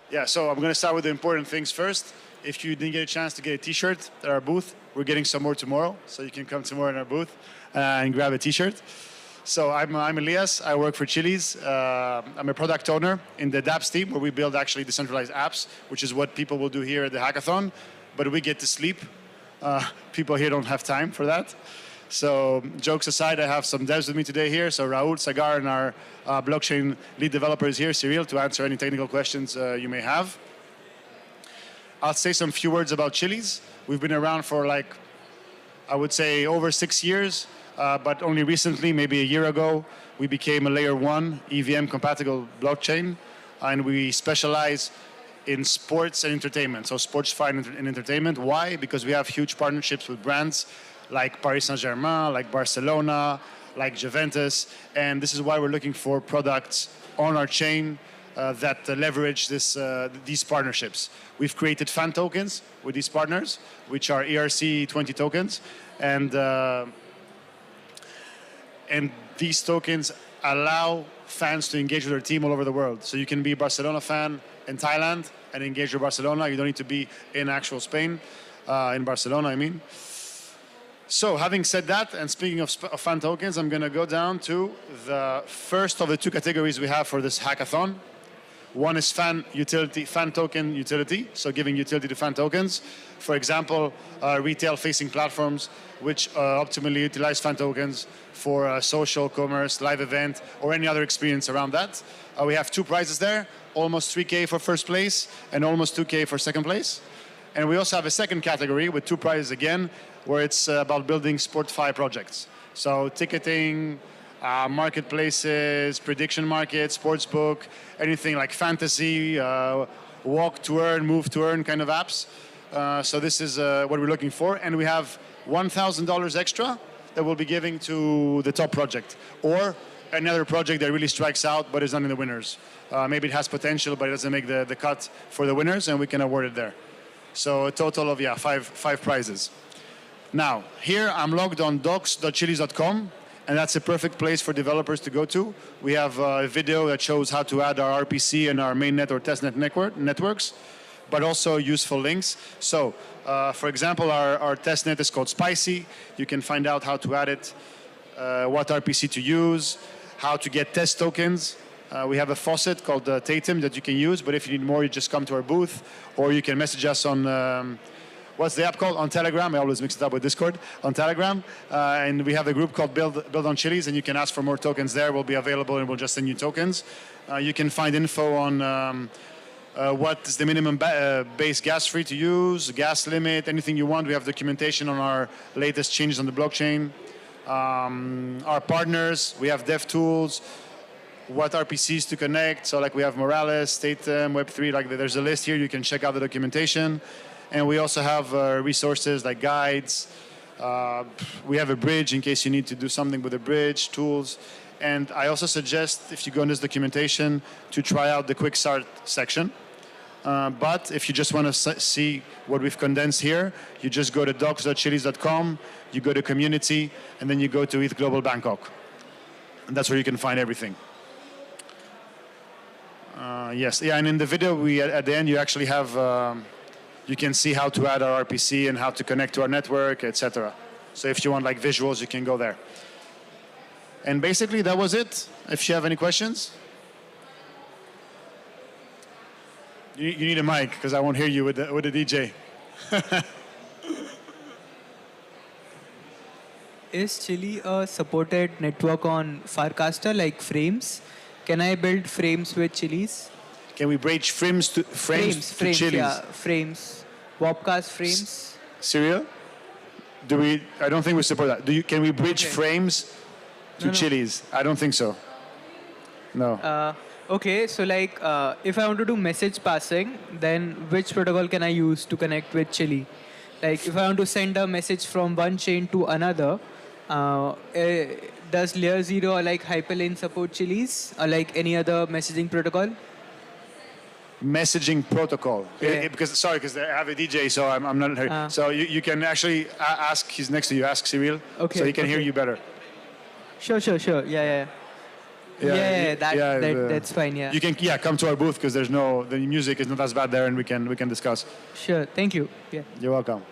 Yeah, so I'm going to start with the important things first. If you didn't get a chance to get a T-shirt at our booth, we're getting some more tomorrow, so you can come tomorrow in our booth and grab a T-shirt. So I'm Elias. I work for Chiliz. I'm a product owner in the dApps team, where we build actually decentralized apps, which is what people will do here at the hackathon. But we get to sleep. People here don't have time for that. So jokes aside, I have some devs with me today here. So Raul, Sagar, and our blockchain lead developer is here, Cyril, to answer any technical questions you may have. I'll say some few words about Chiliz. We've been around for I would say over 6 years, but only recently, maybe a year ago, we became a layer 1 EVM compatible blockchain, and we specialize in sports and entertainment. So sports, fine, and entertainment. Why? Because we have huge partnerships with brands like Paris Saint-Germain, like Barcelona, like Juventus, and this is why we're looking for products on our chain that leverage these partnerships. We've created fan tokens with these partners, which are ERC20 tokens, and these tokens allow fans to engage with their team all over the world. So you can be a Barcelona fan in Thailand and engage with Barcelona. You don't need to be in actual Spain, in Barcelona, I mean. So having said that, and speaking of fan tokens, I'm going to go down to the first of the 2 categories we have for this hackathon. One is fan token utility, so giving utility to fan tokens. For example, retail-facing platforms which optimally utilize fan tokens for social, commerce, live event, or any other experience around that. We have 2 prizes there, almost 3K for first place and almost 2K for second place. And we also have a second category with 2 prizes again, where it's about building SportFi projects. So ticketing, marketplaces, prediction markets, sportsbook, anything like fantasy, walk to earn, move to earn kind of apps. So this is what we're looking for. And we have $1,000 extra that we'll be giving to the top project, or another project that really strikes out but is not in the winners. Maybe it has potential, but it doesn't make the cut for the winners, and we can award it there. So a total of, 5 prizes. Now, here I'm logged on docs.chiliz.com, and that's a perfect place for developers to go to. We have a video that shows how to add our RPC and our mainnet or testnet networks, but also useful links. So, for example, our testnet is called Spicy. You can find out how to add it, what RPC to use, how to get test tokens. We have a faucet called Tatum that you can use, but if you need more, you just come to our booth, or you can message us on, what's the app called? On Telegram. I always mix it up with Discord. On Telegram. And we have a group called Build on Chiliz, and you can ask for more tokens there. We'll be available, and we'll just send you tokens. You can find info on what is the minimum base gas free to use, gas limit, anything you want. We have documentation on our latest changes on the blockchain. Our partners, we have dev tools, what RPCs to connect. So we have Maurel, Tatum, Web3, there's a list here. You can check out the documentation. And we also have resources like guides. We have a bridge in case you need to do something with a bridge, tools. And I also suggest, if you go in this documentation, to try out the quick start section. But if you just want to see what we've condensed here, you just go to docs.chiliz.com, you go to community, and then you go to ETHGlobal Bangkok. And that's where you can find everything. And in the video, at the end, you actually have... you can see how to add our RPC and how to connect to our network, etc. So if you want visuals, you can go there. And basically, that was it. If you have any questions. You need a mic, because I won't hear you with the DJ. Is Chili a supported network on Farcaster, like frames? Can I build frames with Chiliz? Can we bridge frames to Chiliz? Yeah, frames. Webcast frames. Cyril? I don't think we support that. Can we bridge frames to Chiliz? I don't think so. No. Okay, so if I want to do message passing, then which protocol can I use to connect with Chili? If I want to send a message from one chain to another, does Layer 0 or Hyperlane support Chiliz or any other messaging protocol? Messaging protocol. Yeah. Because I have a DJ, so I'm not hearing. So you can actually ask, he's next to you, ask Cyril, so he can hear you better. Sure. Yeah. That's fine. Yeah. You can come to our booth because the music is not as bad there, and we can discuss. Sure. Thank you. Yeah. You're welcome.